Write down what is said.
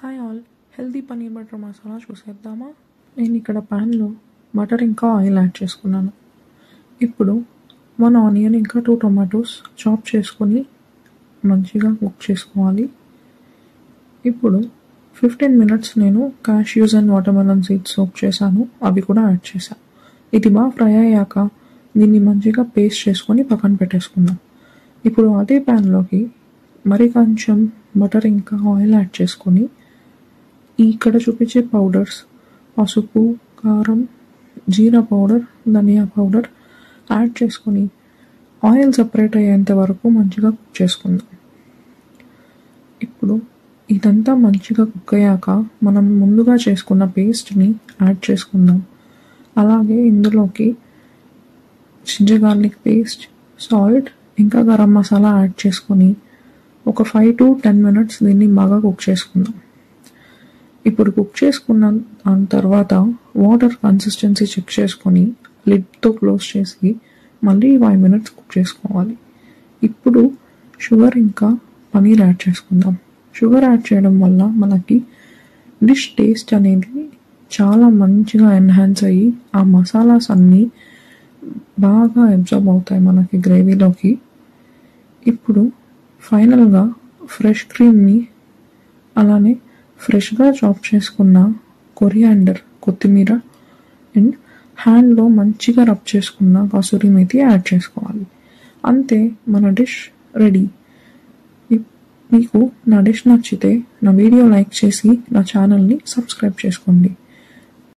Hi all, healthy paneer butter masala చూసేద్దామా. నేను ఇక్కడ ప్యాన్లో బటర్ ఇంకా ఆయిల్ యాడ్ చేసుకున్నాను. ఇప్పుడు 1 ఆనియన్ ఇంకా 2 టొమాటోస్ చాప్ చేసుకొని మంచిగా కుక్ చేసుకోవాలి. ఇప్పుడు 15 మినిట్స్ నేను cashews and watermelon seeds soak చేశాను, అవి కూడా యాడ్ చేశాను. ఇది బాగా ఫ్రై అయ్యాక దీన్ని మంచిగా పేస్ట్ చేసుకొని పక్కన పెట్టేసుకుందాం. ఇప్పుడు అదే ప్యాన్లోకి మరి కొంచెం బటర్ ఇంకా ఆయిల్ యాడ్ చేసుకొని ఇక్కడ చూపించే పౌడర్స్ పసుపు, కారం, జీరా పౌడర్, ధనియా పౌడర్ యాడ్ చేసుకొని ఆయిల్ సపరేట్ అయ్యేంత వరకు మంచిగా కుక్ చేసుకుందాం. ఇప్పుడు ఇదంతా మంచిగా కుక్ అయ్యాక మనం ముందుగా చేసుకున్న పేస్ట్ని యాడ్ చేసుకుందాం. అలాగే ఇందులోకి జింజర్ గార్లిక్ పేస్ట్, సాల్ట్ ఇంకా గరం మసాలా యాడ్ చేసుకొని ఒక 5 to 10 మినిట్స్ దీన్ని బాగా కుక్ చేసుకుందాం. ఇప్పుడు కుక్ చేసుకున్న తర్వాత వాటర్ కన్సిస్టెన్సీ చెక్ చేసుకొని లిడ్తో క్లోజ్ చేసి మళ్ళీ 5 మినిట్స్ కుక్ చేసుకోవాలి. ఇప్పుడు షుగర్ ఇంకా పనీర్ యాడ్ చేసుకుందాం. షుగర్ యాడ్ చేయడం వల్ల మనకి డిష్ టేస్ట్ అనేది చాలా మంచిగా ఎన్హాన్స్ అయ్యి ఆ మసాలాస్ అన్నీ బాగా అబ్జర్బ్ అవుతాయి మనకి గ్రేవీలోకి. ఇప్పుడు ఫైనల్గా ఫ్రెష్ క్రీమ్ని అలానే ఫ్రెష్గా చాప్ చేసుకున్న కొరియాండర్, కొత్తిమీర అండ్ హ్యాండ్లో మంచిగా రబ్ చేసుకున్న కసూరి మేతి యాడ్ చేసుకోవాలి. అంతే, మన డిష్ రెడీ. మీకు నా డిష్ నచ్చితే నా వీడియో లైక్ చేసి నా ఛానల్ని సబ్స్క్రైబ్ చేసుకోండి.